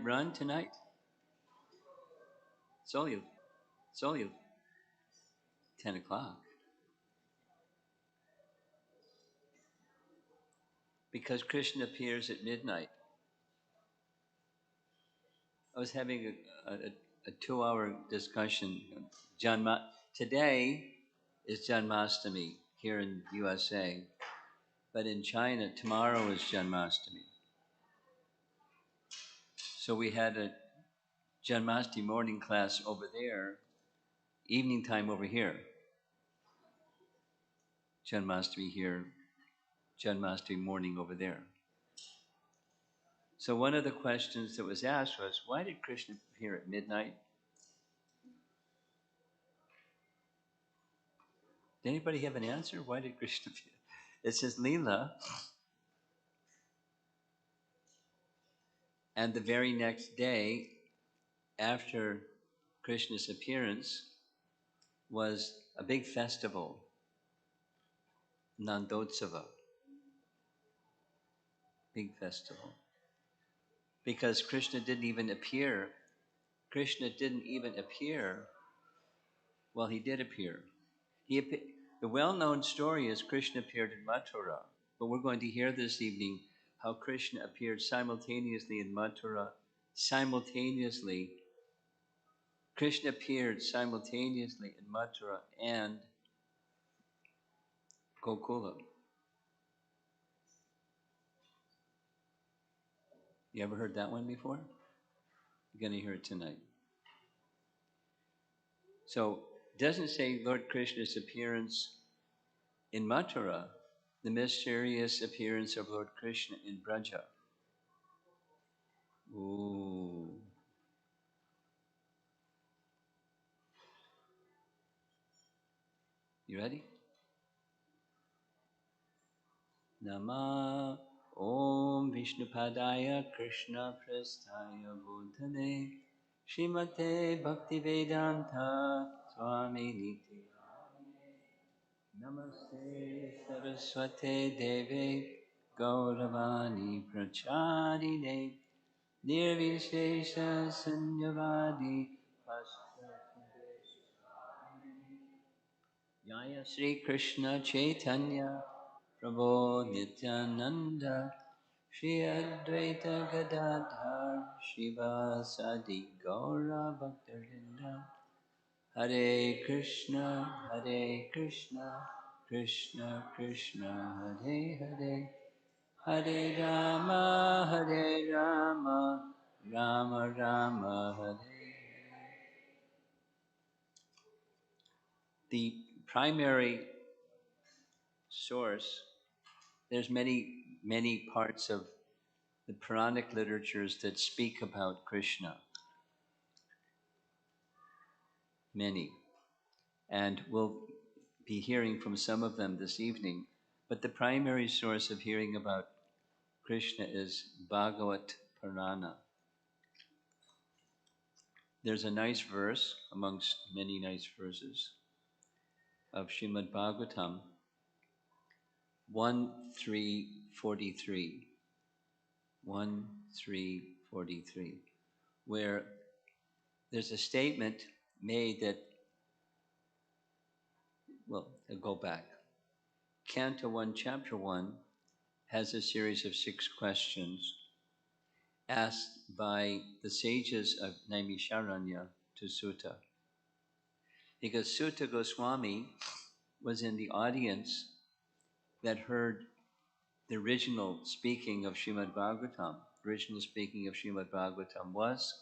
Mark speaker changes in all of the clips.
Speaker 1: run tonight? Solyu. Solyu. 10 o'clock. Because Krishna appears at midnight. I was having a 2 hour discussion. Today is Janmastami here in USA, but in China, tomorrow is Janmastami. So we had a Janmastami morning class over there, evening time over here. Janmastami here, Janmastami morning over there. So one of the questions that was asked was, why did Krishna appear at midnight? Did anybody have an answer? Why did Krishna appear? It says Leela. And the very next day, after Krishna's appearance, was a big festival, Nandotsava, big festival. Because Krishna didn't even appear. Krishna didn't even appear. Well, he did appear. The well-known story is Krishna appeared in Mathura, but we're going to hear this evening how Krishna appeared simultaneously in Mathura, simultaneously. Krishna appeared simultaneously in Mathura and Gokula. You ever heard that one before? You're going to hear it tonight. So, it doesn't say Lord Krishna's appearance in Mathura, the mysterious appearance of Lord Krishna in Braja. Ooh. You ready? Nama Om Vishnupadaya Krishna Prasthaya Bhutale Srimate Bhaktivedanta Swami Niti Namaste Saraswate Deve Gauravani Pracharine Nirvishesha Sanyavadi Jaya Sri Krishna Chaitanya Prabhu Nityananda Shri Advaita Gadadhar Shivasadi Gaura Bhaktarinda Hare Krishna Krishna Krishna Hare Hare Hare Rama Rama Rama Hare. The primary source, there's many parts of the Puranic literatures that speak about Krishna. Many. And we'll be hearing from some of them this evening. But the primary source of hearing about Krishna is Bhagavat Purana. There's a nice verse, amongst many nice verses, of Srimad Bhagavatam, 1.3.43, 1.3.43, where there's a statement made that, well, I'll go back. Canto 1, Chapter 1 has a series of 6 questions asked by the sages of Naimisharanya to Sutta. Because Sutta Goswami was in the audience that heard the original speaking of Srimad Bhagavatam. Original speaking of Srimad Bhagavatam was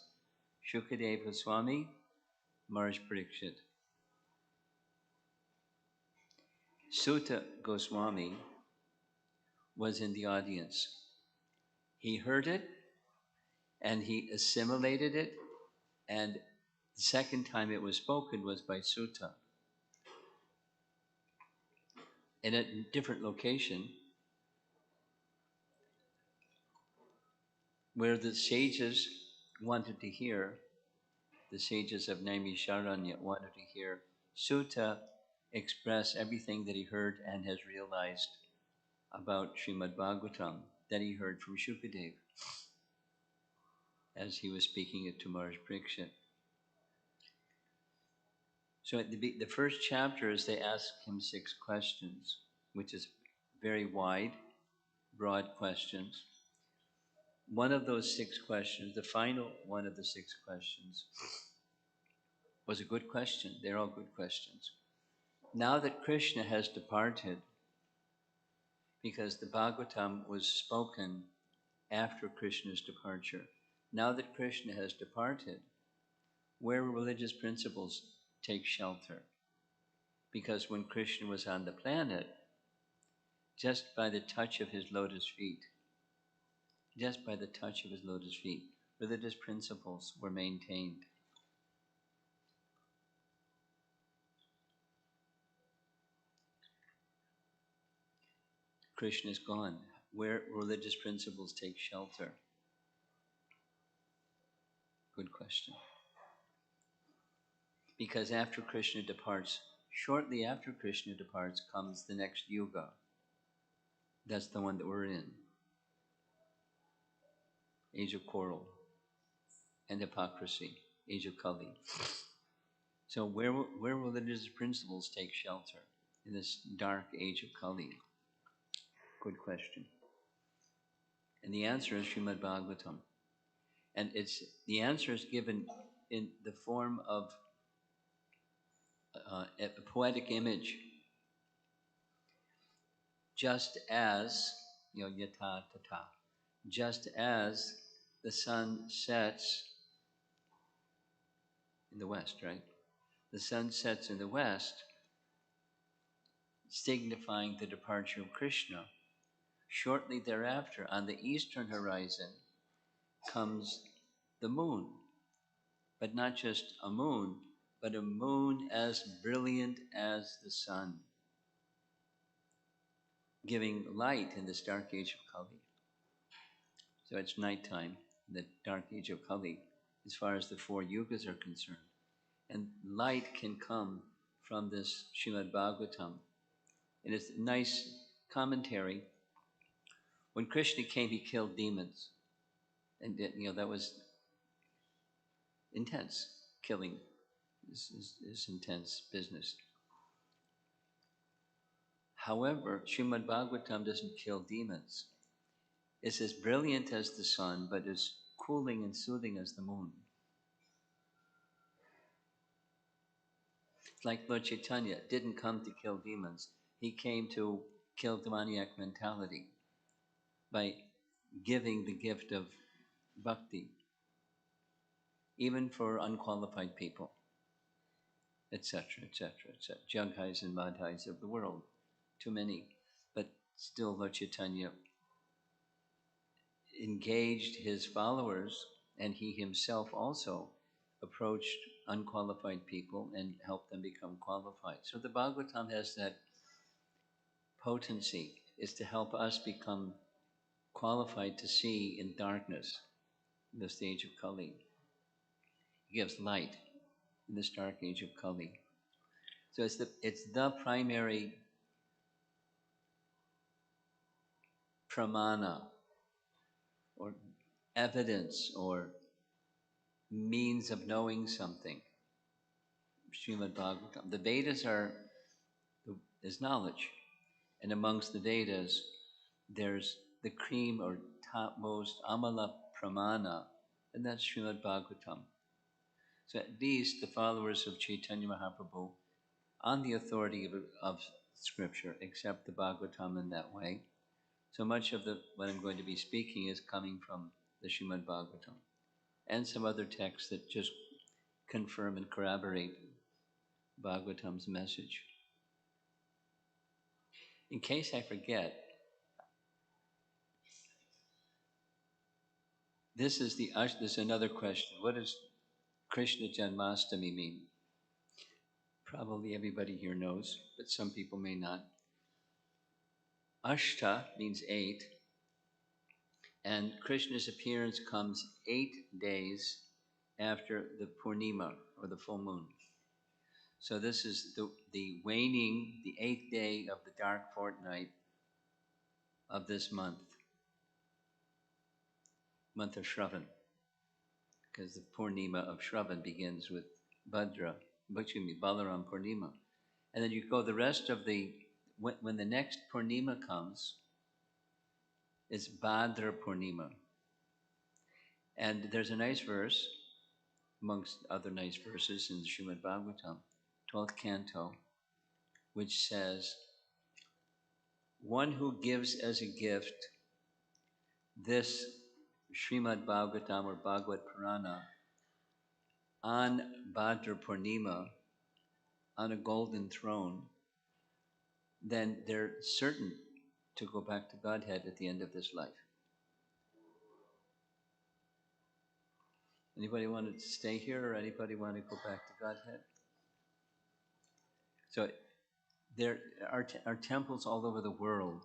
Speaker 1: Shukadeva Goswami, Maharaj Parikshit. Sutta Goswami was in the audience. He heard it and he assimilated it, and the second time it was spoken was by Sutta in a different location where the sages wanted to hear, the sages of Naimisharanya wanted to hear Sutta express everything that he heard and has realized about Srimad Bhagavatam that he heard from Shukadeva. as he was speaking at Tamar's Brikshit. So at the first chapter is they ask him 6 questions, which is very wide, broad questions. One of those 6 questions, the final one of the 6 questions, was a good question. They're all good questions. Now that Krishna has departed, because the Bhagavatam was spoken after Krishna's departure, now that Krishna has departed, where religious principles take shelter? Because when Krishna was on the planet, just by the touch of his lotus feet, religious principles were maintained. Krishna is gone. Where religious principles take shelter? Good question. Because after Krishna departs, shortly after Krishna departs comes the next yuga. That's the one that we're in. Age of quarrel and hypocrisy, age of Kali. So where religious principles take shelter in this dark age of Kali? Good question. And the answer is Srimad Bhagavatam. And the answer is given in the form of a poetic image. Just as, yata tata, just as the sun sets in the west, right? The sun sets in the west, signifying the departure of Krishna. Shortly thereafter, on the eastern horizon, comes the moon. But not just a moon, but a moon as brilliant as the sun, giving light in this dark age of Kali. So it's nighttime, the dark age of Kali, as far as the 4 yugas are concerned. And light can come from this Srimad Bhagavatam. And it's a nice commentary. When Krishna came, he killed demons. And that was intense. Killing is intense business. However, Srimad Bhagavatam doesn't kill demons. It's as brilliant as the sun, but as cooling and soothing as the moon. It's like Lord Chaitanya didn't come to kill demons. He came to kill demoniac mentality by giving the gift of bhakti, even for unqualified people, etc., etc., etc. Jaghais and madhais of the world, too many. But still Lord Chaitanya engaged his followers, and he himself also approached unqualified people and helped them become qualified. So the Bhagavatam has that potency, is to help us become qualified to see in darkness, in the stage of Kali. It gives light in this dark age of Kali. So it's the primary pramana, or evidence, or means of knowing something. Srimad Bhagavatam. The Vedas is knowledge. And amongst the Vedas, there's the cream or topmost Amala Pramana, and that's Srimad Bhagavatam. So at least the followers of Chaitanya Mahaprabhu, on the authority of Scripture, accept the Bhagavatam in that way. So much of what I'm going to be speaking is coming from the Srimad Bhagavatam, and some other texts that just confirm and corroborate Bhagavatam's message. In case I forget, this is another question. What does Krishna Janmastami mean? Probably everybody here knows, but some people may not. Ashta means 8, and Krishna's appearance comes 8 days after the Purnima, or the full moon. So this is the waning, the 8th day of the dark fortnight of this month of Shravan. because the Purnima of Shravan begins with Balaram Purnima. And then you go the rest of when the next Purnima comes, it's Bhadra Purnima. And there's a nice verse, amongst other nice verses in the Srimad Bhagavatam, 12th canto, which says, one who gives as a gift this Srimad Bhagavatam or Bhagavad Purana on Bhadra Purnima, on a golden throne, then they're certain to go back to Godhead at the end of this life. Anybody want to stay here, or anybody want to go back to Godhead? So there are temples all over the world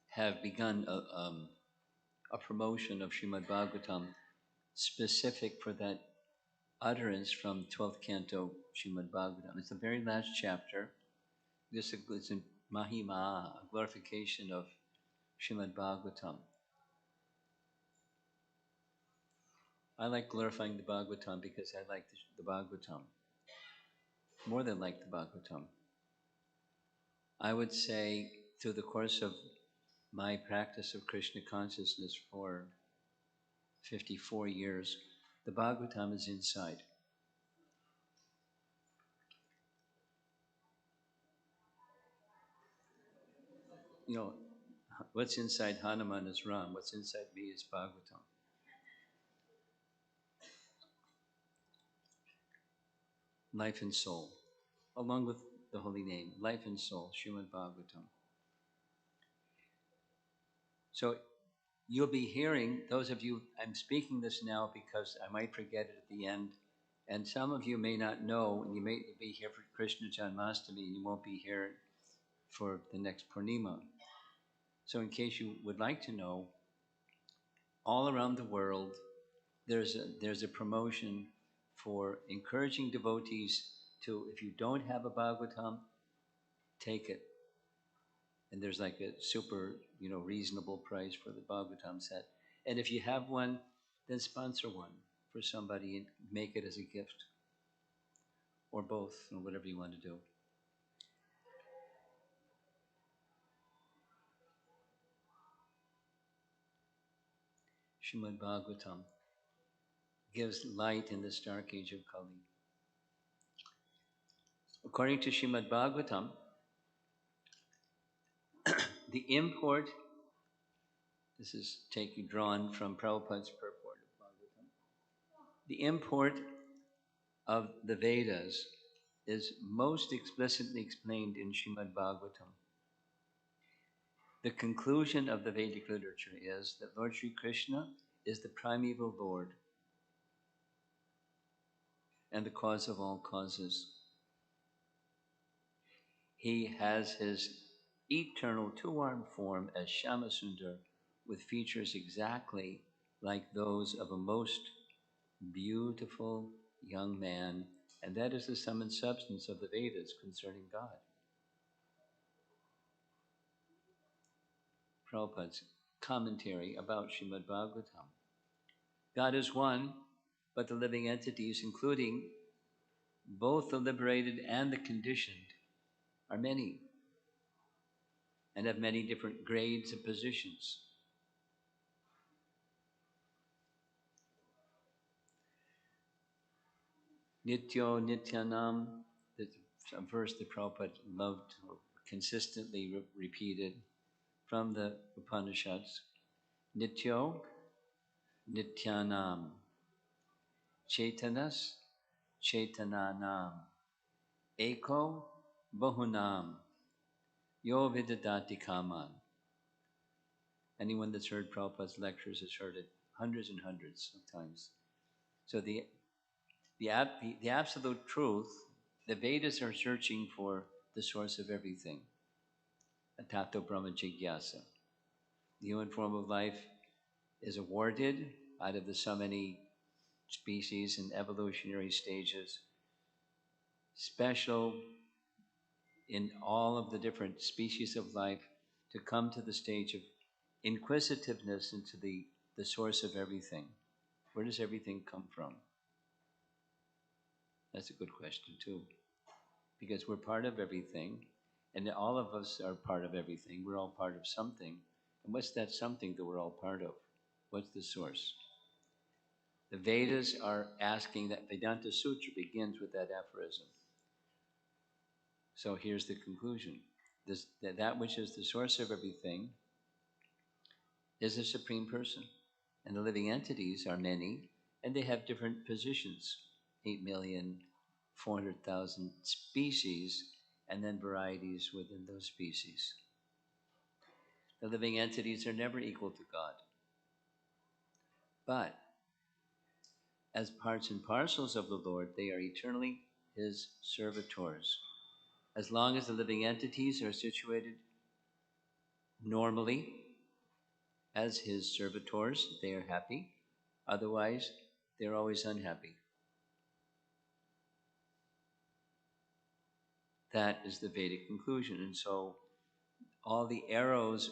Speaker 1: have begun a promotion of Srimad Bhagavatam specific for that utterance from 12th canto Srimad Bhagavatam. It's the very last chapter. This is in Mahima, a glorification of Srimad Bhagavatam. I like glorifying the Bhagavatam because I like the Bhagavatam more than like the Bhagavatam. I would say through the course of my practice of Krishna consciousness for 54 years, the Bhagavatam is inside. You know, what's inside Hanuman is Ram, what's inside me is Bhagavatam. Life and soul, along with the holy name, life and soul, Srimad Bhagavatam. So you'll be hearing, those of you, I'm speaking this now because I might forget it at the end, and some of you may not know, and you may be here for Krishna Janmastami, and you won't be here for the next Purnima. So in case you would like to know, all around the world, there's a promotion for encouraging devotees to, if you don't have a Bhagavatam, take it. And there's like a super, reasonable price for the Bhagavatam set. And if you have one, then sponsor one for somebody and make it as a gift. Or both, or whatever you want to do. Srimad Bhagavatam gives light in this dark age of Kali. According to Srimad Bhagavatam, the import, this is drawn from Prabhupada's purport of Bhagavatam, the import of the Vedas is most explicitly explained in Srimad Bhagavatam. The conclusion of the Vedic literature is that Lord Sri Krishna is the primeval Lord and the cause of all causes. He has his eternal two-armed form as Shyamasundar, with features exactly like those of a most beautiful young man, and that is the sum and substance of the Vedas concerning God. Prabhupada's commentary about Srimad Bhagavatam. God is one, but the living entities, including both the liberated and the conditioned, are many and have many different grades and positions. Nityo Nityanam, that's a verse that Prabhupada loved, consistently repeated from the Upanishads. Nityo Nityanam, Chaitanas Chaitananam, Eko Bahunam, Yo Vidadati Kaman. Anyone that's heard Prabhupada's lectures has heard it hundreds and hundreds of times. So the absolute truth, the Vedas are searching for the source of everything. Atato Brahma Jigyasa. The human form of life is awarded out of the so many species and evolutionary stages, special in all of the different species of life, to come to the stage of inquisitiveness into the source of everything. Where does everything come from? That's a good question, too. Because we're part of everything, and all of us are part of everything. We're all part of something. And what's that something that we're all part of? What's the source? The Vedas are asking that. Vedanta Sutra begins with that aphorism. So here's the conclusion. That which is the source of everything is a supreme person. And the living entities are many, and they have different positions. 8,400,000 species, and then varieties within those species. The living entities are never equal to God. But as parts and parcels of the Lord, they are eternally His servitors. As long as the living entities are situated normally as His servitors, they are happy. Otherwise, they're always unhappy. That is the Vedic conclusion. And so all the arrows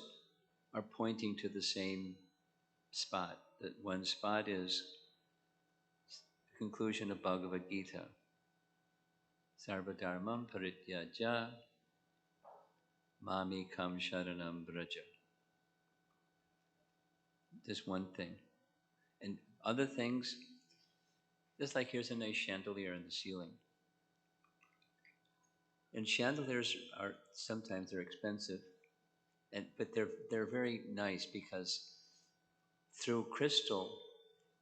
Speaker 1: are pointing to the same spot. That one spot is the conclusion of Bhagavad Gita. Sarvadharmam parityaja mamekam sharanam vraja. Just one thing. And other things, just like here's a nice chandelier in the ceiling. And chandeliers are sometimes they're expensive, but they're very nice because through crystal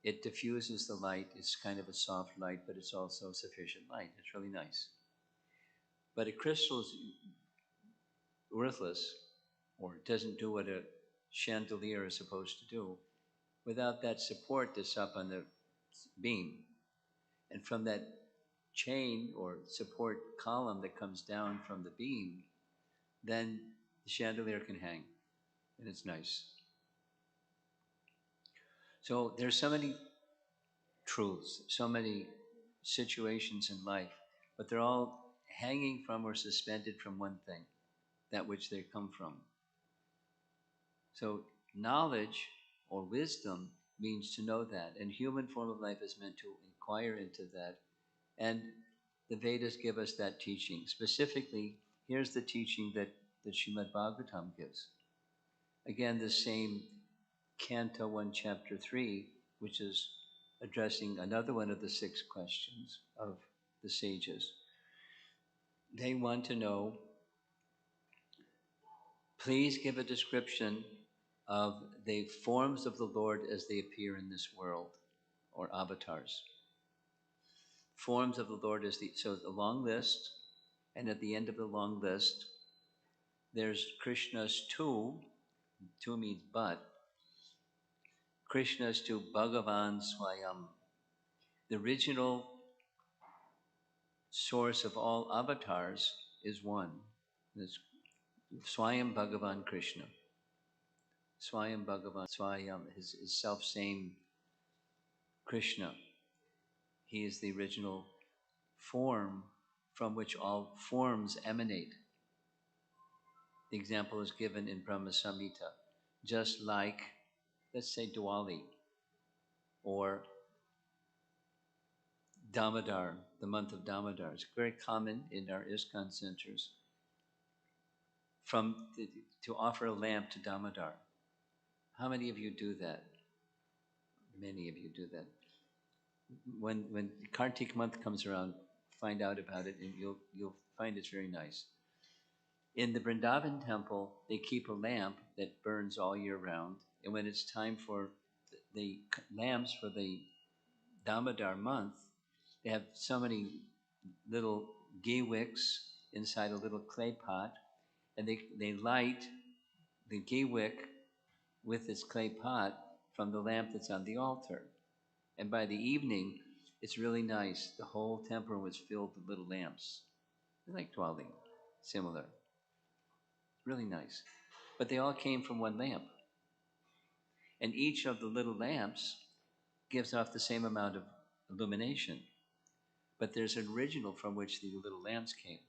Speaker 1: it diffuses the light. It's kind of a soft light, but it's also sufficient light. It's really nice. But a crystal is worthless, or doesn't do what a chandelier is supposed to do, without that support that's up on the beam. And from that chain or support column that comes down from the beam, then the chandelier can hang, and it's nice. So there's so many truths, so many situations in life, but they're all hanging from or suspended from one thing, that which they come from. So knowledge or wisdom means to know that, and human form of life is meant to inquire into that. And the Vedas give us that teaching. Specifically, here's the teaching that Srimad Bhagavatam gives. Again, the same Canto 1, Chapter 3, which is addressing another one of the 6 questions of the sages. They want to know, please give a description of the forms of the Lord as they appear in this world, or avatars. Forms of the Lord is so the long list, and at the end of the long list, there's Krishna's two means but. Krishna's to Bhagavan Swayam. The original source of all avatars is one. It's Swayam Bhagavan Krishna. Swayam Bhagavan Swayam, his self-same Krishna. He is the original form from which all forms emanate. The example is given in Brahma Samhita. Just like, let's say, Diwali, or Damodar, the month of Damodar. It's very common in our ISKCON centers to offer a lamp to Damodar. How many of you do that? Many of you do that. When Kartik month comes around, find out about it, and you'll find it's very nice. In the Vrindavan temple, they keep a lamp that burns all year round, and when it's time for the lamps for the Damodar month, they have so many little ghee wicks inside a little clay pot, and they light the ghee wick with this clay pot from the lamp that's on the altar. And by the evening, it's really nice. The whole temple was filled with little lamps. They're like Diwali, similar. Really nice. But they all came from one lamp. And each of the little lamps gives off the same amount of illumination. But there's an original from which the little lamps came.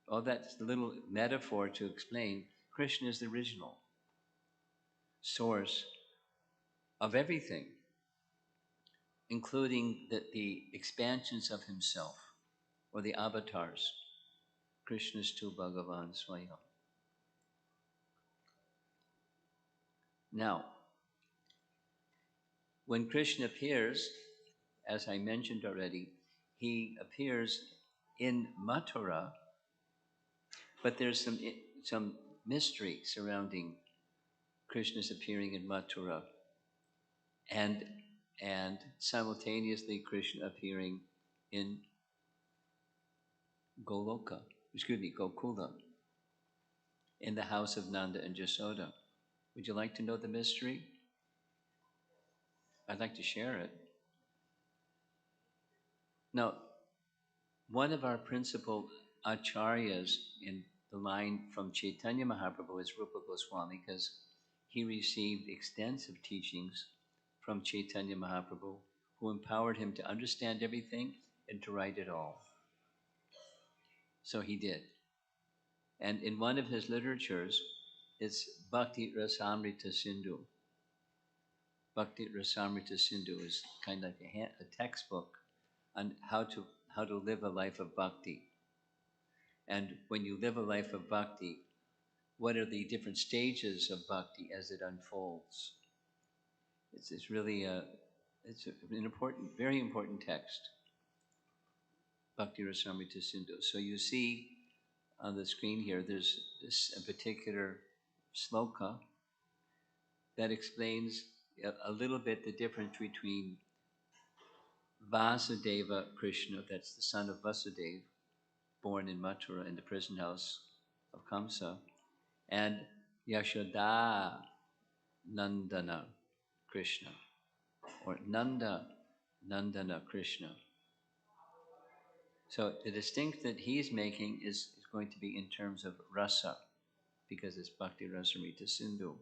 Speaker 1: All that's a little metaphor to explain Krishna is the original source of everything, including the expansions of himself, or the avatars. Krishnastu Bhagavan Swayam. Now, when Krishna appears, as I mentioned already, he appears in Mathura, but there's some mystery surrounding Krishna's appearing in Mathura, and simultaneously Krishna appearing in Goloka, Gokula, in the house of Nanda and Jasoda. Would you like to know the mystery? I'd like to share it. Now, one of our principal acharyas in the line from Chaitanya Mahaprabhu is Rupa Goswami, because he received extensive teachings from Chaitanya Mahaprabhu, who empowered him to understand everything and to write it all. So he did. And in one of his literatures, it's Bhakti Rasamrita Sindhu. Bhakti Rasamrita Sindhu is kind of like a textbook on how to live a life of bhakti. And when you live a life of bhakti, what are the different stages of bhakti as it unfolds? It's really it's an important, very important text. Bhakti Rasamrita Sindhu. So you see on the screen here, there's a particular sloka that explains a little bit the difference between Vasudeva Krishna, that's the son of Vasudeva, born in Mathura in the prison house of Kamsa, and Yashoda Nandana Krishna, or Nandana Krishna. So the distinct that he's making is going to be in terms of rasa, because it's Bhakti Rasamrita Sindhu.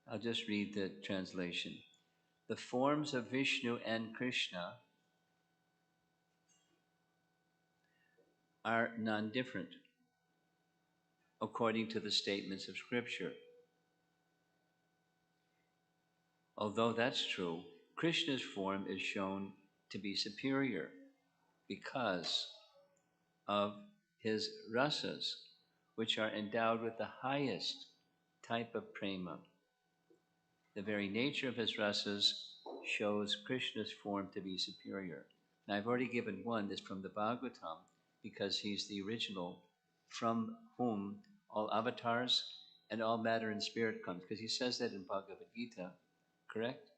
Speaker 1: I'll just read the translation. The forms of Vishnu and Krishna are non-different according to the statements of Scripture. Although that's true, Krishna's form is shown to be superior because of his rasas, which are endowed with the highest type of prema. The very nature of his rasas shows Krishna's form to be superior. Now, I've already given one that's from the Bhagavatam, because he's the original from whom all avatars and all matter and spirit comes, because he says that in Bhagavad Gita, correct?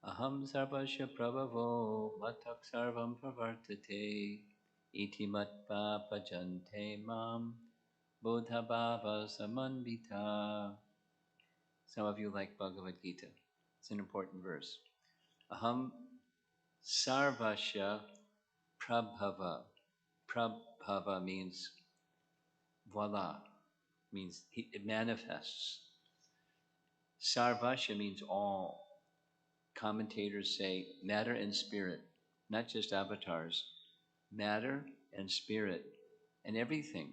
Speaker 1: Aham sarvasya prabhavo matak sarvam pravartate iti matva bhajante mam bodha bhava samanvita. Some of you like Bhagavad Gita. It's an important verse. Aham sarvasya prabhava. Prabhava means voila, means it manifests. Sarvasya means all. Commentators say matter and spirit, not just avatars, matter and spirit, and everything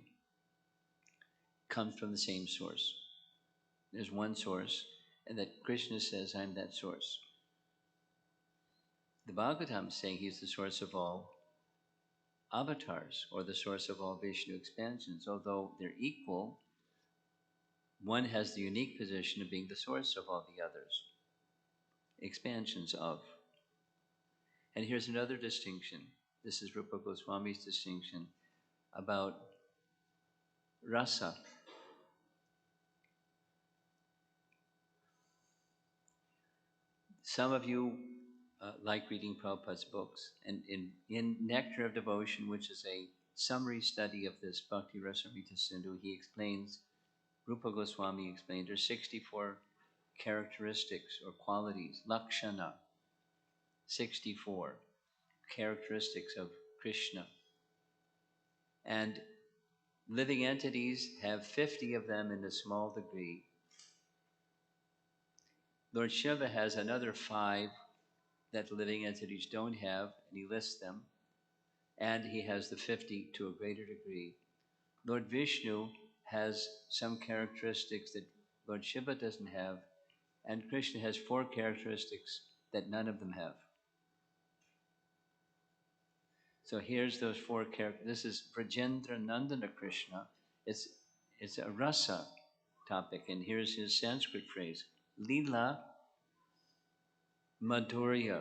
Speaker 1: comes from the same source. There's one source, and that Krishna says, I'm that source. The Bhagavatam is saying he's the source of all avatars, or the source of all Vishnu expansions. Although they're equal, one has the unique position of being the source of all the others. Expansions of. And here's another distinction. This is Rupa Goswami's distinction about rasa. Some of you like reading Prabhupada's books. And in Nectar of Devotion, which is a summary study of this Bhakti Rasamrita Sindhu, he explains, Rupa Goswami explained, there's 64 characteristics or qualities, lakshana, 64 characteristics of Krishna. And living entities have 50 of them in a small degree. Lord Shiva has another 5 that living entities don't have, and he lists them. And he has the 50 to a greater degree. Lord Vishnu has some characteristics that Lord Shiva doesn't have, And Krishna has four characteristics that none of them have. So here's those four characters. This is Brajendra Nandana Krishna. It's, it's a rasa topic, and here's his Sanskrit phrase. Lila Madhurya.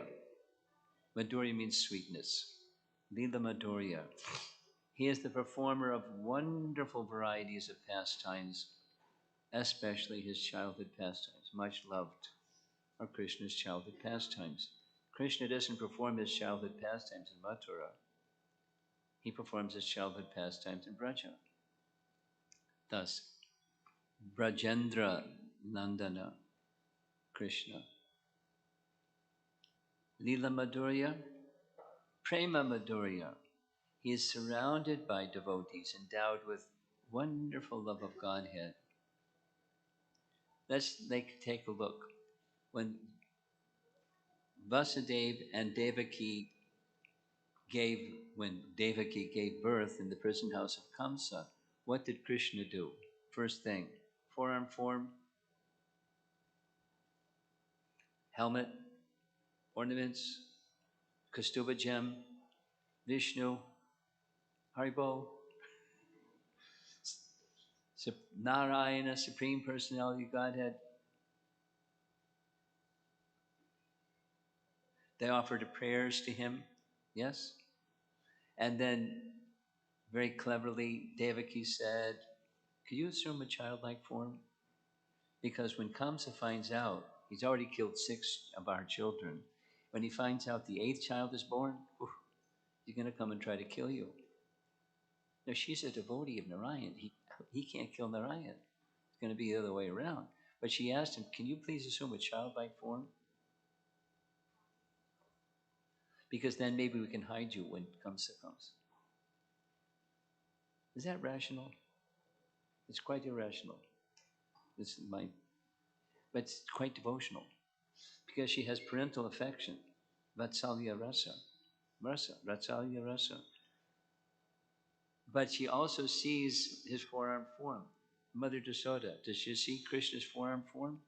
Speaker 1: Madhurya means sweetness. Lila Madhurya. He is the performer of wonderful varieties of pastimes, especially his childhood pastimes, much loved are Krishna's childhood pastimes. Krishna doesn't perform his childhood pastimes in Mathura. He performs his childhood pastimes in Braja. Thus, Brajendra Nandana Krishna. Lila Madhurya, Prema Madhurya. He is surrounded by devotees endowed with wonderful love of Godhead. Let's take a look. When Vasudeva and Devaki when Devaki gave birth in the prison house of Kamsa, what did Krishna do? First thing, forearm form, helmet, ornaments, Kastuba gem, Vishnu, Haribo, Narayana, Supreme Personality of Godhead. They offered prayers to him, yes? And then, very cleverly, Devaki said, could you assume a childlike form? Because when Kamsa finds out, he's already killed 6 of our children. When he finds out the 8th child is born, he's going to come and try to kill you. Now, she's a devotee of Narayan. He can't kill Narayan. It's going to be the other way around. But she asked him, can you please assume a childlike form? Because then maybe we can hide you when Kamsa comes. Is that rational? It's quite irrational. But it's quite devotional. Because she has parental affection. Vatsalya rasa. Vatsalya rasa. But she also sees his forearm form. Mother Jasoda, does she see Krishna's forearm form?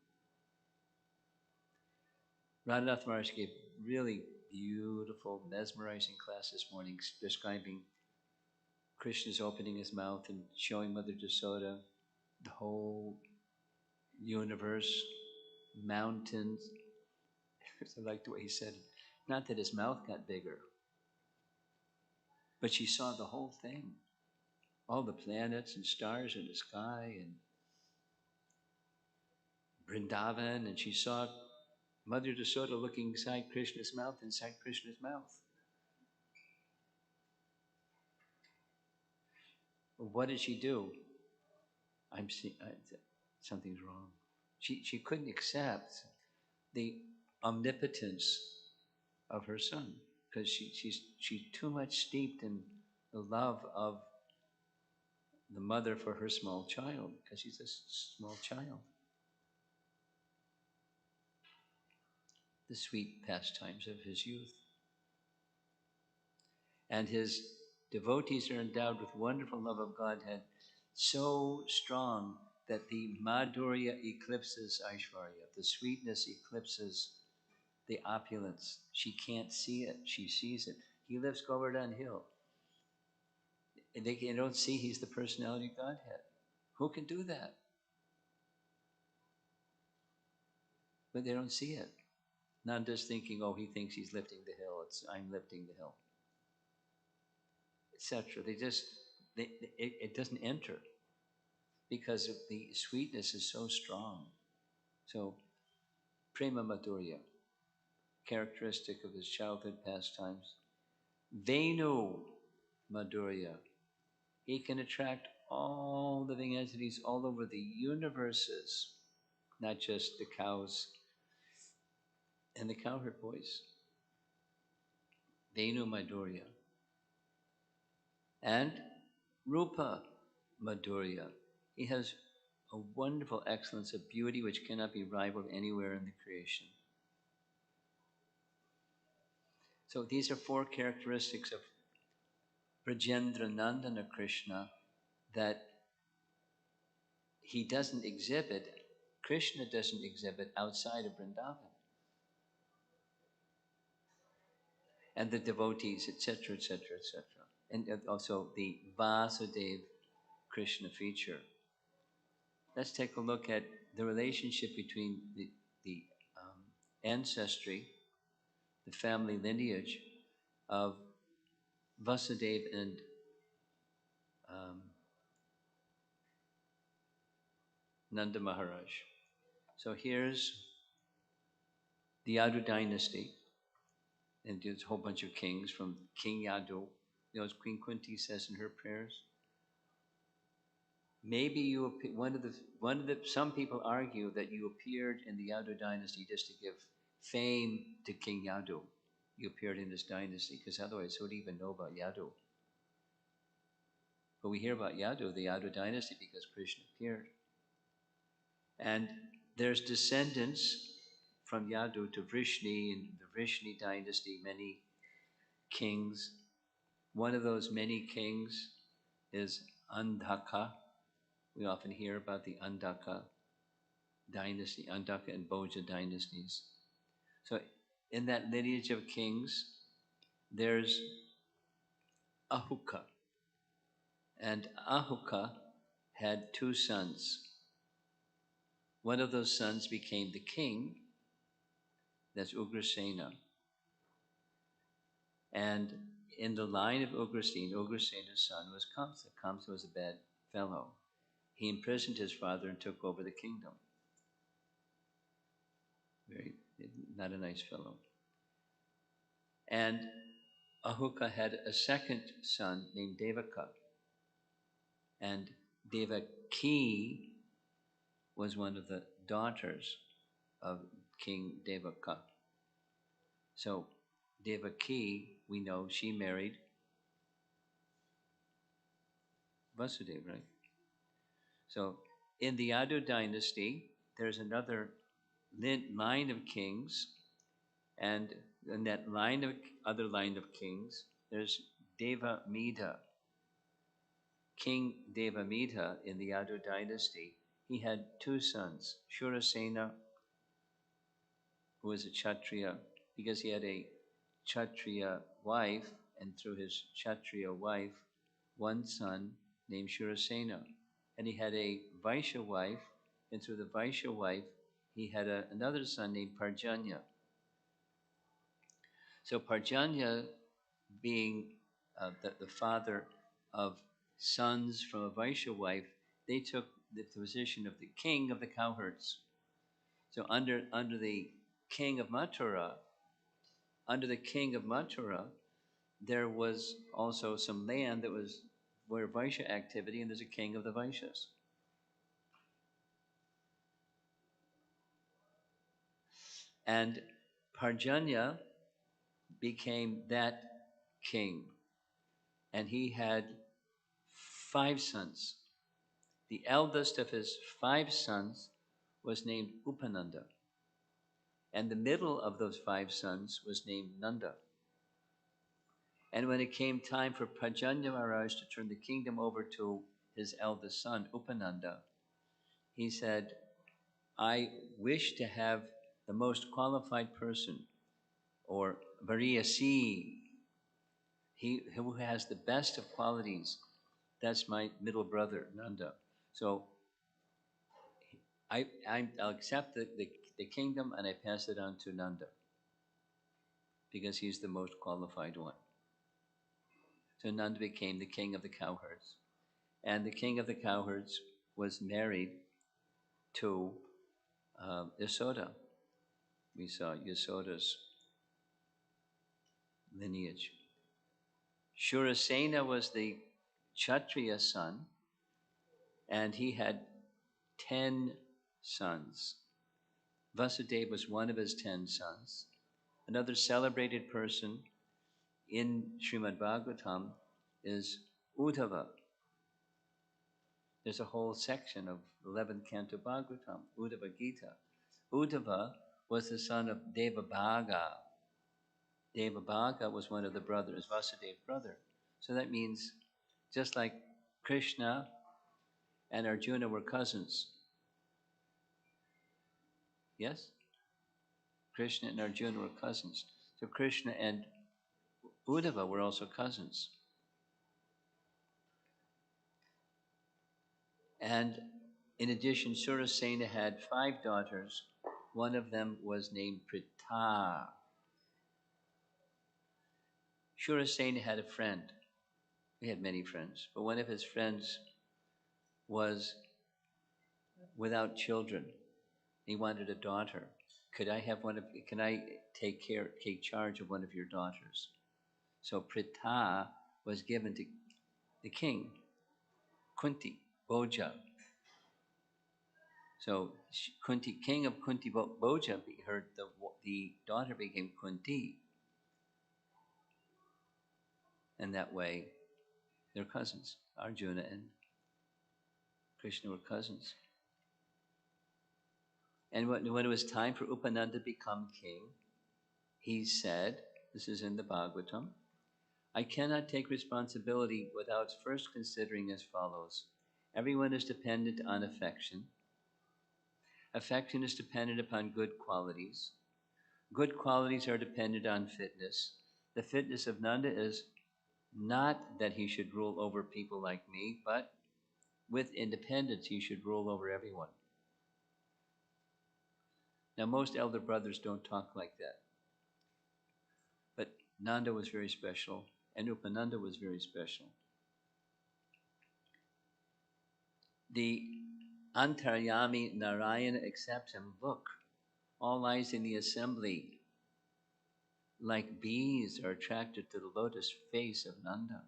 Speaker 1: Radhanath Maharaj gave really beautiful, mesmerizing class this morning, describing Krishna's opening his mouth and showing Mother Jasoda the whole universe, mountains. I like the way he said it. Not that his mouth got bigger, but she saw the whole thing. All the planets and stars in the sky and Vrindavan, and she saw Mother Jasoda looking inside Krishna's mouth, What did she do? Something's wrong. She couldn't accept the omnipotence of her son because she's too much steeped in the love of the mother for her small child because she's a small child. The sweet pastimes of his youth. And his devotees are endowed with wonderful love of Godhead, so strong that the Madhurya eclipses Aishwarya. The sweetness eclipses the opulence. She can't see it, she sees it. He lives Govardhan Hill. And they don't see he's the personality of Godhead. Who can do that? But they don't see it. Nanda's thinking, oh, he thinks he's lifting the hill. I'm lifting the hill, etc. It doesn't enter because of the sweetness is so strong. So, Prema Madhurya, characteristic of his childhood pastimes. Venu Madhurya, he can attract all living entities all over the universes, not just the cows and the cowherd boys. Venu Madhurya. And Rupa Madhurya. He has a wonderful excellence of beauty which cannot be rivaled anywhere in the creation. So these are 4 characteristics of Brajendra Nandana Krishna that he doesn't exhibit Krishna doesn't exhibit outside of Vrindavan. And the devotees, etc., etc., etc. And also the Vasudev Krishna feature. Let's take a look at the relationship between the ancestry, the family lineage of Vasudeva and Nanda Maharaj. So here's the Yadu dynasty, and there's a whole bunch of kings from King Yadu. You know, as Queen Kunti says in her prayers, maybe you some people argue that you appeared in the Yadu dynasty just to give fame to King Yadu. You appeared in this dynasty because otherwise who would even know about Yadu? But we hear about Yadu, the Yadu dynasty, because Krishna appeared. And there's descendants from Yadu to Vrishni, in the Vrishni dynasty, many kings. One of those many kings is Andhaka. We often hear about the Andhaka dynasty, Andhaka and Bhoja dynasties. So in that lineage of kings, there's Ahuka. And Ahuka had two sons. One of those sons became the king, that's Ugrasena. And in the line of Ugrasena's son was Kamsa. Kamsa was a bad fellow. He imprisoned his father and took over the kingdom. Very, not a nice fellow. And Ahuka had a second son named Devaka. And Devaki was one of the daughters of King Devaka. So Devaki, we know she married Vasudeva, right? So in the Yadu dynasty, there's another line of kings, and in that other line of kings, there's Devamida. King Devamida in the Yadu dynasty, he had two sons, Shurasena, who was a Kshatriya, because he had a Kshatriya wife, and through his Kshatriya wife, one son named Shurasena. And he had a Vaishya wife, and through the Vaishya wife, he had another son named Parjanya. So Parjanya, being the father of sons from a Vaishya wife, they took the position of the king of the cowherds. So under the king of Mathura, there was also some land that was where Vaishya activity, and there's a king of the Vaishyas. And Parjanya became that king, and he had 5 sons. The eldest of his 5 sons was named Upananda, and the middle of those 5 sons was named Nanda. And when it came time for Parjanya Maharaj to turn the kingdom over to his eldest son, Upananda, he said, I wish to have the most qualified person, or Variyasi, he who has the best of qualities. That's my middle brother, Nanda. So I'll accept the kingdom, and I pass it on to Nanda because he's the most qualified one. So Nanda became the king of the cowherds. And the king of the cowherds was married to Yasoda. We saw Yasoda's lineage. Shurasena was the Kshatriya son, and he had 10 sons. Vasudeva was one of his 10 sons. Another celebrated person in Srimad Bhagavatam is Uddhava. There's a whole section of 11th Canto Bhagavatam, Uddhava Gita. Uddhava was the son of Devabhaga. Devabhaga was one of the brothers, Vasudeva's brother. So that means just like Krishna and Arjuna were cousins, Yes? Krishna and Arjuna were cousins. So Krishna and Uddhava were also cousins. And in addition, Surasena had 5 daughters. One of them was named Pritha. Surasena had a friend. He had many friends, but one of his friends was without children. He wanted a daughter. Could I have one of? Can I take charge of one of your daughters? So Pritha was given to the king, Kunti, Boja. So Kunti, king of Kunti Boja, heard the daughter became Kunti, and that way they're cousins. Arjuna and Krishna were cousins. And when it was time for Upananda to become king, he said, this is in the Bhagavatam, I cannot take responsibility without first considering as follows. Everyone is dependent on affection. Affection is dependent upon good qualities. Good qualities are dependent on fitness. The fitness of Nanda is not that he should rule over people like me, but with independence he should rule over everyone. Now, most elder brothers don't talk like that. But Nanda was very special, and Upananda was very special. The Antaryami Narayana accepts him. Look, all eyes in the assembly, like bees, are attracted to the lotus face of Nanda.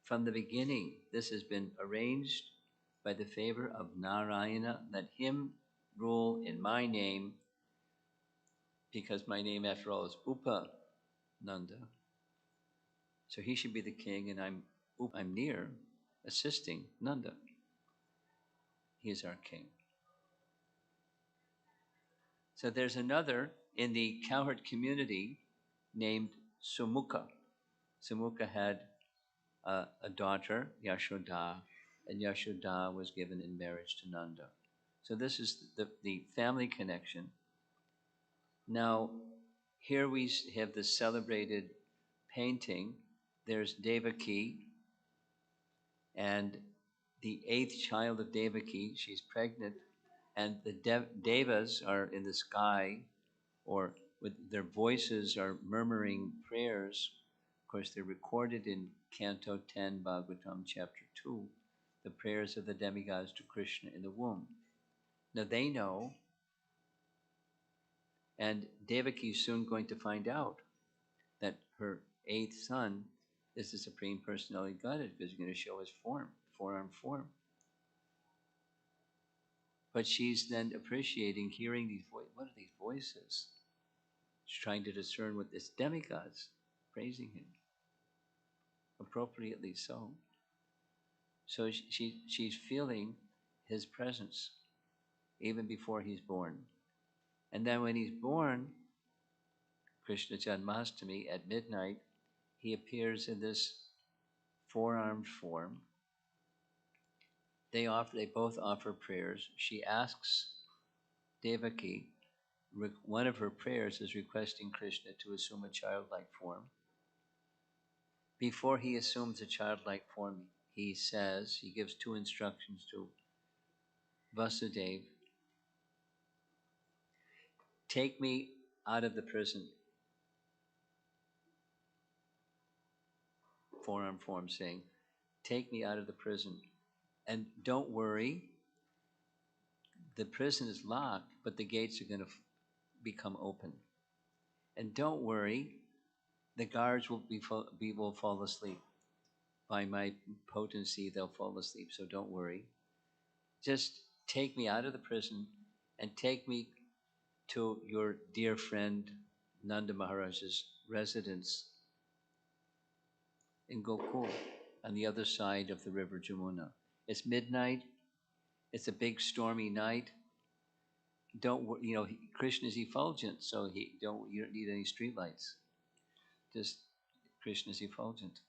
Speaker 1: From the beginning, this has been arranged by the favor of Narayana. Let him rule in my name, because my name, after all, is Upananda. So he should be the king, and I'm near, assisting Nanda. He is our king. So there's another in the cowherd community named Sumukha. Sumukha had a daughter, Yashoda, and Yashoda was given in marriage to Nanda. So this is the family connection. Now, here we have the celebrated painting. There's Devaki, and the 8th child of Devaki, she's pregnant, and the devas are in the sky, or with their voices are murmuring prayers. Of course, they're recorded in Canto 10, Bhagavatam, Chapter 2, the prayers of the demigods to Krishna in the womb. Now they know, and Devaki is soon going to find out that her 8th son is the Supreme Personality of Godhead, because he's going to show his form, four-armed form. But she's then appreciating, hearing these voices. What are these voices? She's trying to discern what this demigods praising him, appropriately so. So she's feeling his presence even before he's born. And then when he's born, Krishna Janmastami at midnight, he appears in this four-armed form. They both offer prayers. She asks Devaki, one of her prayers is requesting Krishna to assume a childlike form. Before he assumes a childlike form, he gives 2 instructions to Vasudeva. Take me out of the prison. Four-armed form saying, take me out of the prison. And don't worry, the prison is locked, but the gates are going to become open. And don't worry, the guards will fall asleep. By my potency, they'll fall asleep, so don't worry. Just take me out of the prison and take me to your dear friend Nanda Maharaj's residence in Gokul, on the other side of the river Jamuna. It's midnight. It's a big stormy night. Krishna is effulgent, so you don't need any streetlights. Just Krishna is effulgent.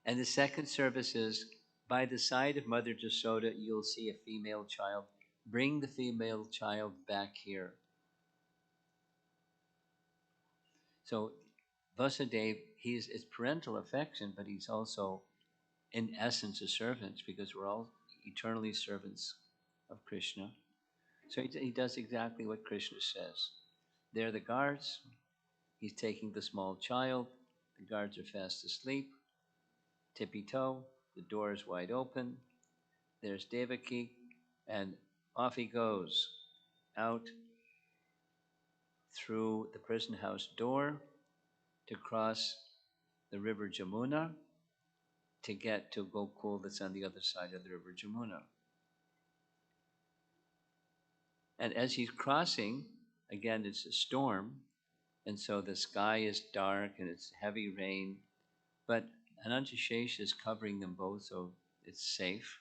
Speaker 1: And the second service is By the side of Mother Jasoda, you'll see a female child. Bring the female child back here. So Vasudeva, it's parental affection, but he's also, in essence, a servant because we're all eternally servants of Krishna. So he does exactly what Krishna says. They're the guards. He's taking the small child. The guards are fast asleep. Tippy toe. The door is wide open. There's Devaki, and off he goes out through the prison house door to cross the river Jamuna to get to Gokul that's on the other side of the river Jamuna. And as he's crossing, again, it's a storm, and so the sky is dark and it's heavy rain, but Anantashesha is covering them both, so it's safe.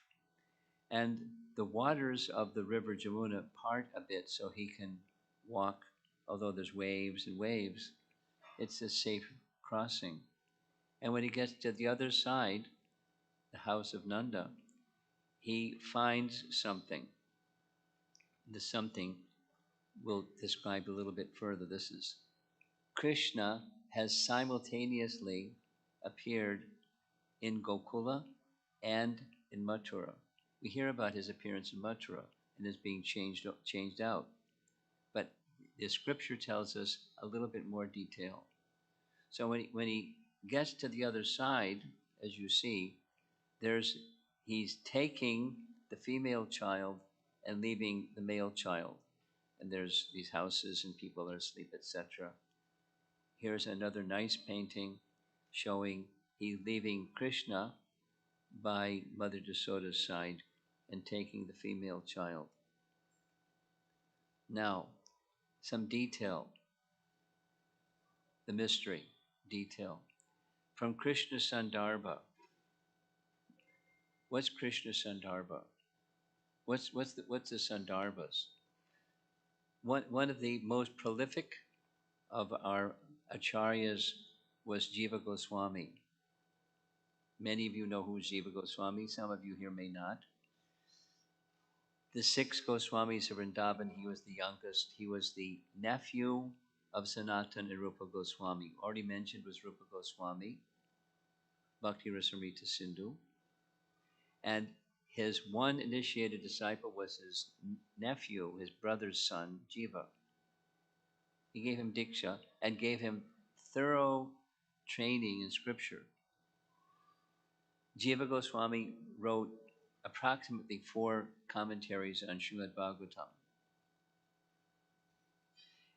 Speaker 1: And the waters of the river Jamuna part a bit so he can walk, although there's waves and waves, it's a safe crossing. And when he gets to the other side, the house of Nanda, he finds something. The something we'll describe a little bit further. This is Krishna has simultaneously appeared in Gokula and in Mathura. We hear about his appearance in Mathura and his being changed out. But the scripture tells us a little bit more detail. So when he gets to the other side, as you see, he's taking the female child and leaving the male child. And there's these houses and people are asleep, etc. Here's another nice painting showing he's leaving Krishna by Mother Jasoda's side and taking the female child. Now, some detail, the mystery detail. From Krishna Sandarbha. What's Krishna Sandarbha? What's the Sandarbhas? One of the most prolific of our acharyas was Jiva Goswami. Many of you know who is Jiva Goswami. Some of you here may not. The 6 Goswamis of Vrindavan, he was the youngest. He was the nephew of Sanatana and Rupa Goswami. Already mentioned was Rupa Goswami, Bhakti Rasamrita Sindhu. And his one initiated disciple was his nephew, his brother's son, Jiva. He gave him Diksha and gave him thorough training in scripture. Jiva Goswami wrote approximately 4 commentaries on Srimad Bhagavatam.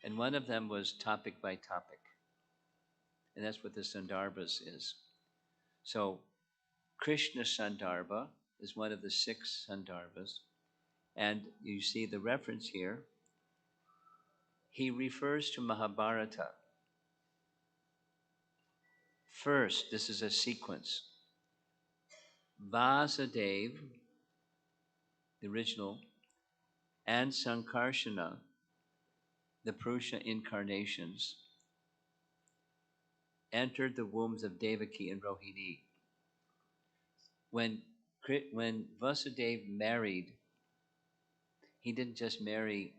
Speaker 1: And one of them was topic by topic. And that's what the Sandarbhas is. So Krishna Sandarbha is one of the 6 Sandarbhas. And you see the reference here. He refers to Mahabharata. First, this is a sequence. Vasudeva, the original, and Sankarshana, the Purusha incarnations, entered the wombs of Devaki and Rohini. When Vasudeva married, he didn't just marry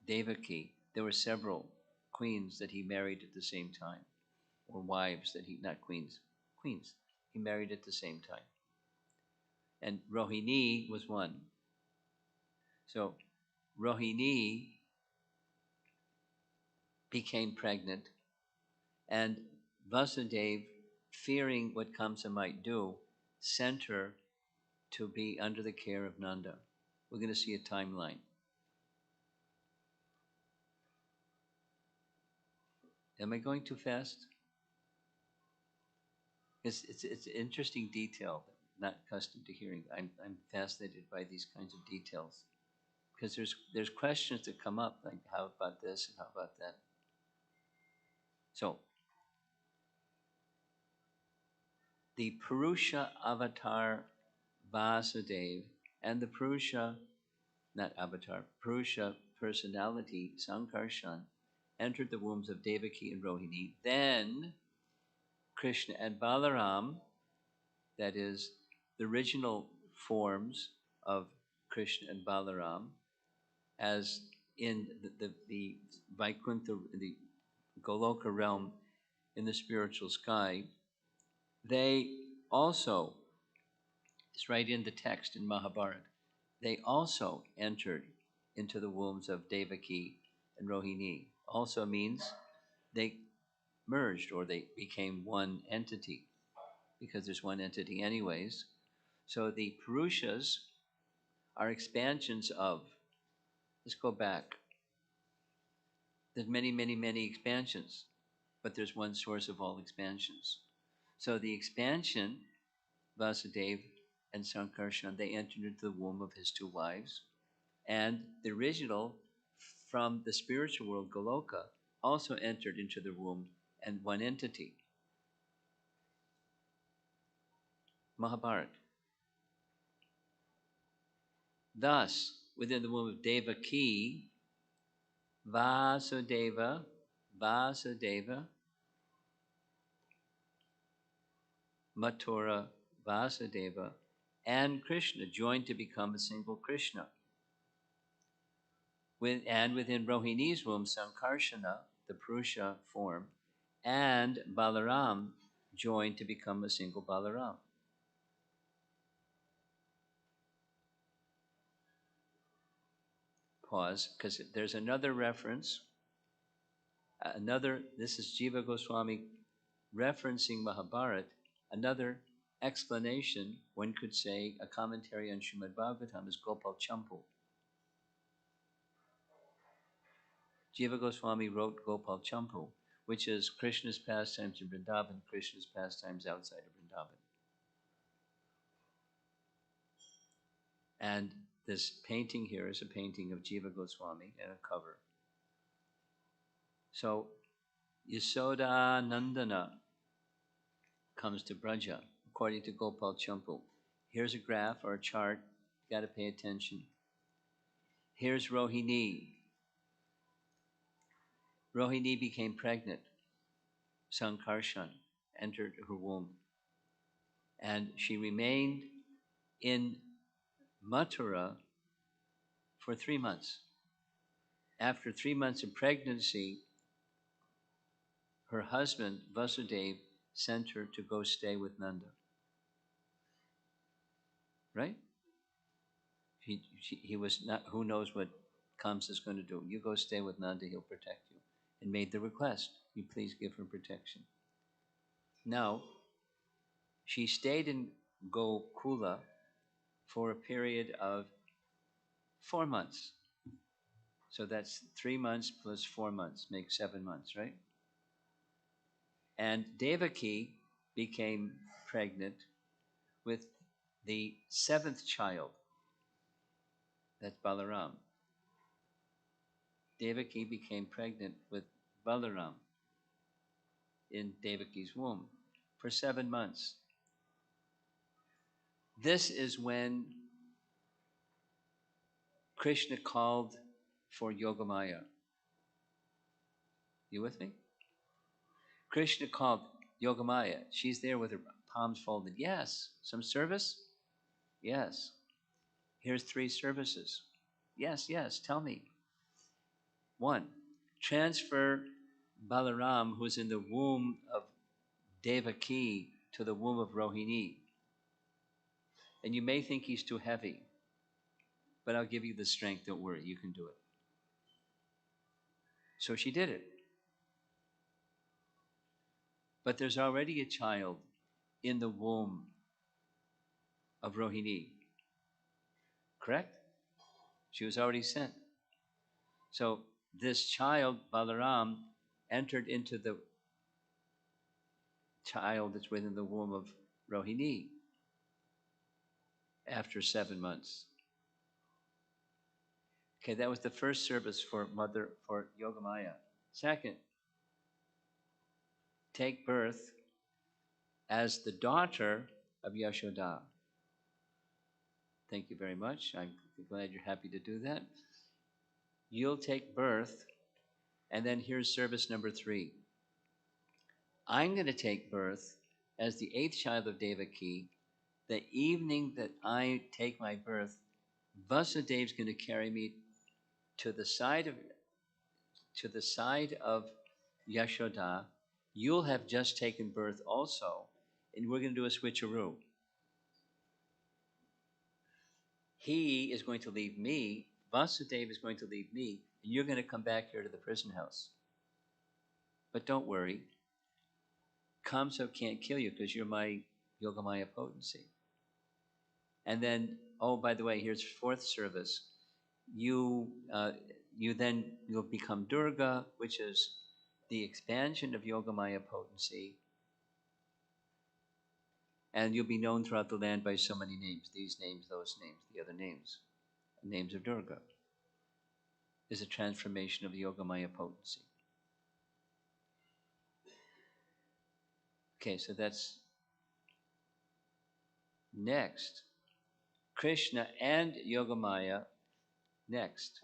Speaker 1: Devaki. There were several queens that he married at the same time, or wives that not queens, he married at the same time. And Rohini was one. So Rohini became pregnant, and Vasudeva, fearing what Kamsa might do, sent her to be under the care of Nanda. We're going to see a timeline. Am I going too fast? It's an interesting detail, not accustomed to hearing. I'm fascinated by these kinds of details because there's questions that come up like how about this and how about that. So the Purusha avatar Vasudeva and the Purusha, not avatar, Purusha personality Sankarshan entered the wombs of Devaki and Rohini. Then Krishna and Balaram, that is the original forms of Krishna and Balaram, as in the Vaikuntha, the Goloka realm in the spiritual sky, they also, it's right in the text in Mahabharata, they also entered into the wombs of Devaki and Rohini. Also means they merged, or they became one entity, because there's one entity anyways. So the Purushas are expansions of, let's go back. There's many, many, many expansions, but there's one source of all expansions. So the expansion, Vasudeva and Sankarshan, they entered into the womb of his two wives. And the original from the spiritual world, Goloka, also entered into the womb and one entity. Mahabharata. Thus, within the womb of Devaki, Vasudeva, Mathura, Vasudeva, and Krishna joined to become a single Krishna. And within Rohini's womb, Sankarshana, the Purusha form, and Balaram joined to become a single Balaram. Pause, because there's another reference. This is Jiva Goswami referencing Mahabharata. Another explanation, one could say, a commentary on Srimad Bhagavatam is Gopal Champu. Jiva Goswami wrote Gopal Champu, which is Krishna's pastimes in Vrindavan, Krishna's pastimes outside of Vrindavan. And this painting here is a painting of Jiva Goswami and a cover. So Yasoda Nandana comes to Braja, according to Gopal Champu. Here's a graph or a chart, you got to pay attention. Here's Rohini. Rohini became pregnant. Sankarshan entered her womb. And she remained in Mathura for 3 months. After 3 months of pregnancy, her husband, Vasudeva, sent her to go stay with Nanda. Right? He was not, who knows what Kamsa is going to do. You go stay with Nanda, he'll protect you. And made the request, you please give her protection. Now, she stayed in Gokula for a period of 4 months. So that's 3 months plus 4 months, makes 7 months, right? And Devaki became pregnant with the 7th child. That's Balaram. Devaki became pregnant with Balaram in Devaki's womb for 7 months. This is when Krishna called for Yogamaya. You with me? Krishna called Yogamaya. She's there with her palms folded. Yes. Some service? Yes. Here's 3 services. Yes, yes, tell me. 1, transfer Balaram, who's in the womb of Devaki, to the womb of Rohini. And you may think he's too heavy, but I'll give you the strength, don't worry, you can do it. So she did it. But there's already a child in the womb of Rohini. Correct? She was already sent. So this child, Balaram, entered into the child that's within the womb of Rohini after 7 months. Okay, that was the first service for Yogamaya. Second, take birth as the daughter of Yashoda. Thank you very much. I'm glad you're happy to do that. You'll take birth, and then here's service number 3. I'm going to take birth as the 8th child of Devaki, the evening that I take my birth, Vasudev's going to carry me to the side of to the side of Yashoda. You'll have just taken birth also, and we're going to do a switcheroo. He is going to leave me, Vasudeva is going to leave me, and you're going to come back here to the prison house. But don't worry, Kamsa can't kill you because you're my Yogamaya potency. And then, oh, by the way, here's fourth service. You'll become Durga, which is the expansion of Yogamaya potency, and you'll be known throughout the land by so many names. These names, those names, the other names. The names of Durga is a transformation of the Yogamaya potency. Okay, so that's next. Krishna and Yogamaya next.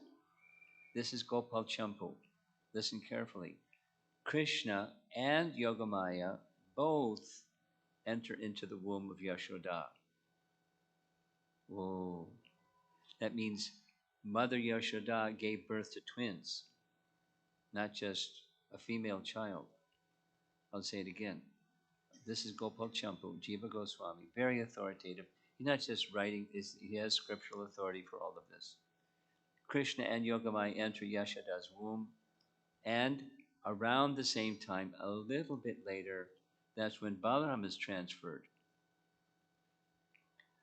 Speaker 1: This is Gopal Champu. Listen carefully. Krishna and Yogamaya both enter into the womb of Yashoda. Whoa. That means Mother Yashoda gave birth to twins, not just a female child. I'll say it again. This is Gopal Champu, Jiva Goswami, very authoritative. He's not just writing, he has scriptural authority for all of this. Krishna and Yogamaya enter Yashoda's womb, and around the same time, a little bit later, that's when Balaram is transferred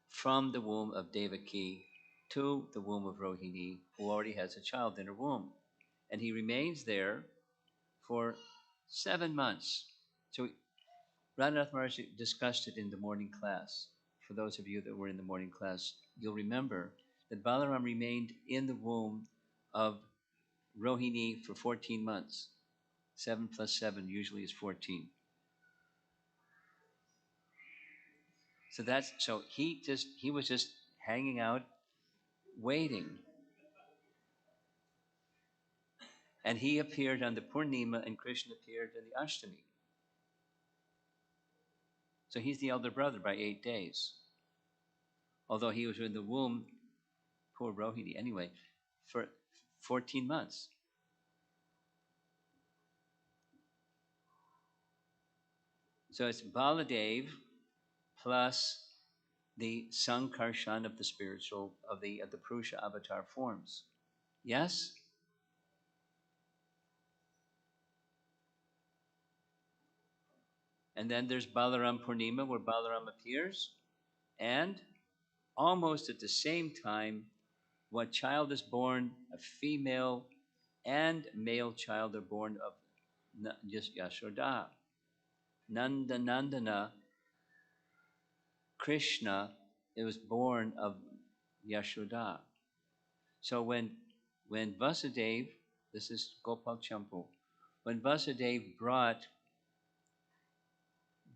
Speaker 1: from the womb of Devaki to the womb of Rohini, who already has a child in her womb. And he remains there for 7 months. So Radhanath Maharaj discussed it in the morning class. For those of you that were in the morning class, you'll remember that Balaram remained in the womb of Rohini for 14 months. 7 plus 7 usually is 14. So he was just hanging out, waiting. And he appeared on the Purnima and Krishna appeared on the Ashtami. So he's the elder brother by 8 days. Although he was in the womb, poor Rohini, anyway, for 14 months. So it's Baladev plus the Sankarshan of the spiritual, of the Purusha avatar forms. Yes? And then there's Balaram Purnima, where Balaram appears. And almost at the same time, what child is born? A female and male child are born of just Yashoda. Nandana, Krishna, it was born of Yashoda. So when Vasudeva, this is Gopal Champu, when Vasudeva brought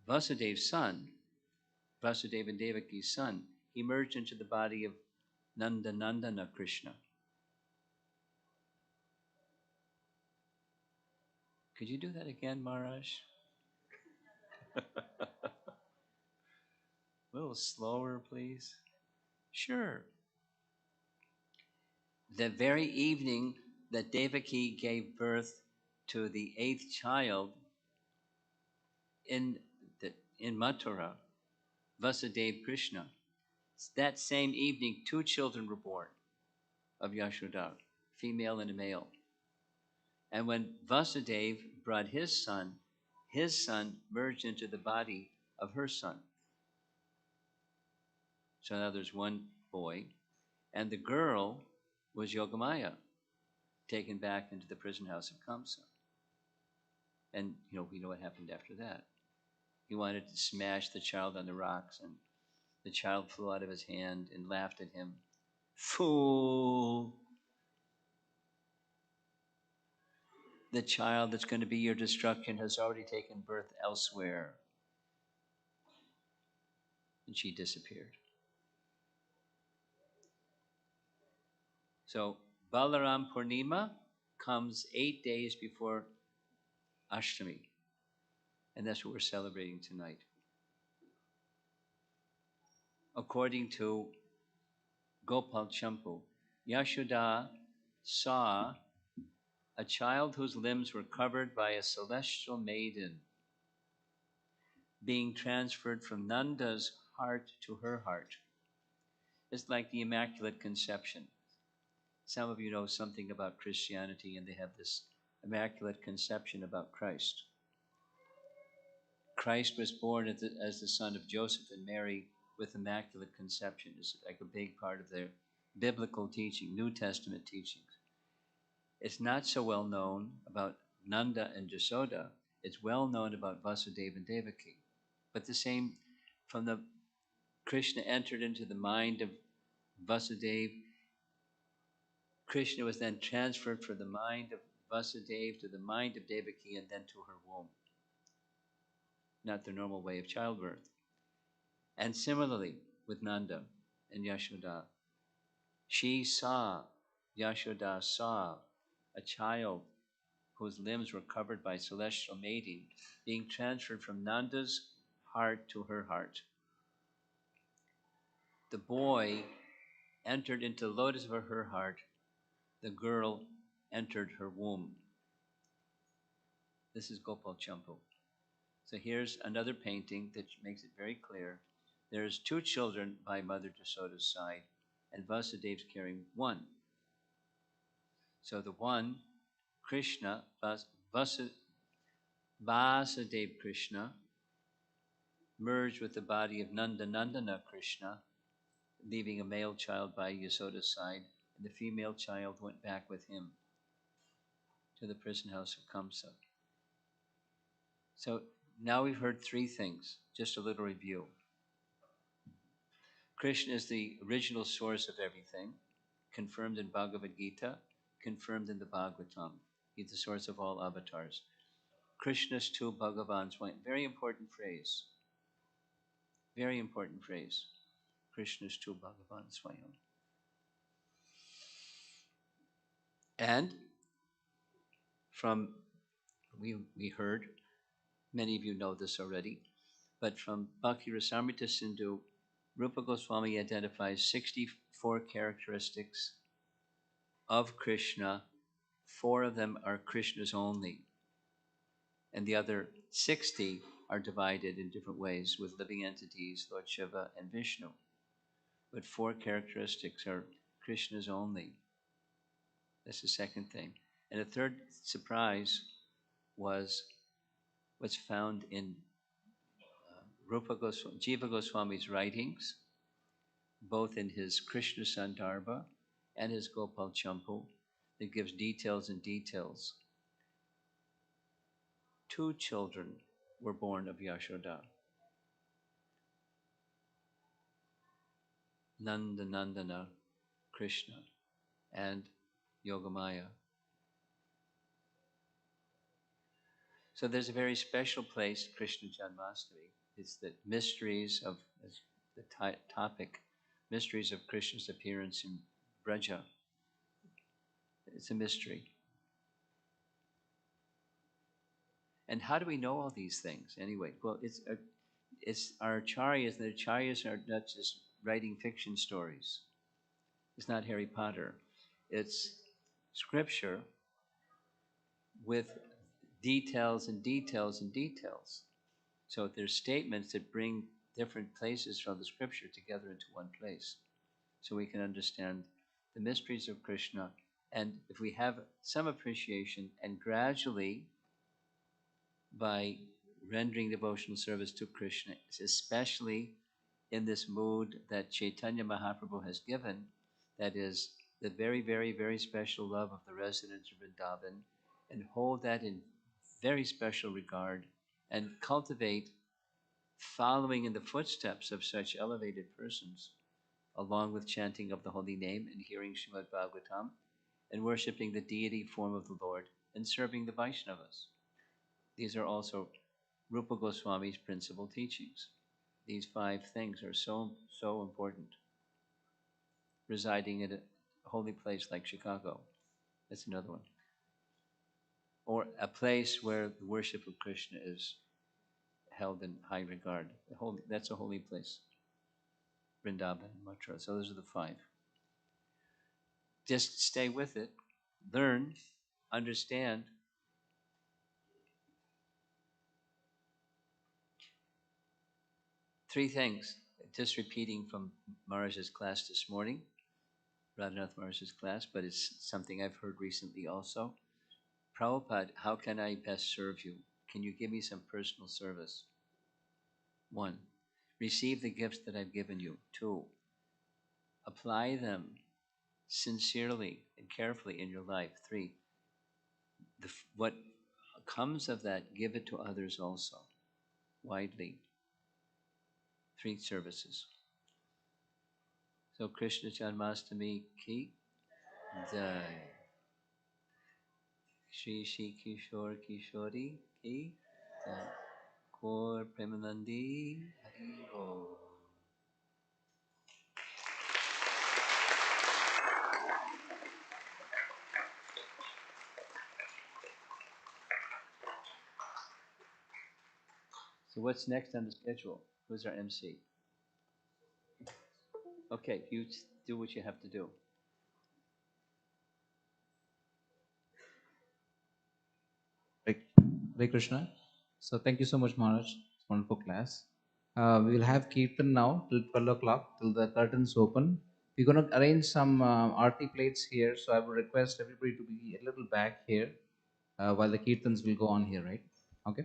Speaker 1: Vasudeva's son, Vasudeva and Devaki's son, he merged into the body of Nandana Krishna. Could you do that again, Maharaj? A little slower, please. Sure. The very evening that Devaki gave birth to the 8th child in Mathura, Vasudeva Krishna, that same evening 2 children were born of Yashoda, female and a male. And when Vasudeva brought his son merged into the body of her son. So now there's 1 boy, and the girl was Yogamaya, taken back into the prison house of Kamsa. And we know what happened after that. He wanted to smash the child on the rocks, and the child flew out of his hand and laughed at him. Fool! The child that's going to be your destruction has already taken birth elsewhere. And she disappeared. So Balaram Purnima comes 8 days before Ashtami. And that's what we're celebrating tonight. according to Gopal Champu, Yashoda saw a child whose limbs were covered by a celestial maiden being transferred from Nanda's heart to her heart. It's like the Immaculate Conception. Some of you know something about Christianity, and they have this Immaculate Conception about Christ. Christ was born as the son of Joseph and Mary with Immaculate Conception. It's like a big part of their biblical teaching, New Testament teachings. It's not so well known about Nanda and Jasoda. It's well known about Vasudeva and Devaki. But the same, from the Krishna entered into the mind of Vasudeva, Krishna was then transferred from the mind of Vasudeva to the mind of Devaki and then to her womb. Not the normal way of childbirth. And similarly with Nanda and Yashoda. Yashoda saw a child whose limbs were covered by celestial mating being transferred from Nanda's heart to her heart. The boy entered into the lotus of her heart. The girl entered her womb. This is Gopal Champu. So here's another painting that makes it very clear. There's two children by Mother Jasoda's side, and Vasudeva's carrying one. So the one, Krishna, Vasudeva Krishna, merged with the body of Nandana Krishna, leaving a male child by Yasoda's side, and the female child went back with him to the prison house of Kamsa. So now we've heard three things, just a little review. Krishna is the original source of everything, confirmed in Bhagavad Gita, confirmed in the Bhagavatam. He's the source of all avatars. Krishna's two Bhagavans, one very important phrase. Very important phrase. Krishna's two Bhagavan Swayam. And we heard, many of you know this already, but from Bhakti Rasamrita Sindhu, Rupa Goswami identifies 64 characteristics of Krishna. 4 of them are Krishna's only, and the other 60 are divided in different ways with living entities, Lord Shiva and Vishnu. But 4 characteristics are Krishna's only. That's the second thing. And the third surprise was what's found in Jiva Goswami's writings, both in his Krishna Sandarbha and his Gopal Champu, that gives details and details. 2 children were born of Yashoda. Nandana Krishna and Yogamaya. So there's a very special place, Krishna Janmastami. It's the mysteries of the topic, mysteries of Krishna's appearance in Braja. It's a mystery. And how do we know all these things anyway? Well, it's our acharyas, and the acharyas are not just writing fiction stories. It's not Harry Potter. It's scripture with details and details and details. So there's statements that bring different places from the scripture together into one place. So we can understand the mysteries of Krishna. And if we have some appreciation and gradually, by rendering devotional service to Krishna, especially in this mood that Chaitanya Mahaprabhu has given, that is the very, very, very special love of the residents of Vrindavan, and hold that in very special regard and cultivate following in the footsteps of such elevated persons, along with chanting of the holy name and hearing Srimad Bhagavatam and worshipping the deity form of the Lord and serving the Vaishnavas. These are also Rupa Goswami's principal teachings. These 5 things are so important. Residing in a holy place like Chicago, that's another one. Or a place where the worship of Krishna is held in high regard. That's a holy place. Vrindavan, and Mathura. So those are the five. Just stay with it, learn, understand. Three things, just repeating from Maharaj's class this morning, Radhanath Maharaj's class, but it's something I've heard recently also. Prabhupada, how can I best serve you? Can you give me some personal service? 1. Receive the gifts that I've given you. 2. Apply them sincerely and carefully in your life. 3. What comes of that, give it to others also, widely. 3 services. So Krishna Janmastami ki jai. Shri Shri Kishore Kishori ki jai. Gaur Premanandi Hari Om. So what's next on the schedule? Who's our MC? Okay, you do what you have to do.
Speaker 2: Hare Krishna. So thank you so much, Maharaj. It's a wonderful class. We will have Kirtan now till 12 o'clock, till the curtains open. We're going to arrange some arti plates here. So I would request everybody to be a little back here while the Kirtans will go on here, right? Okay.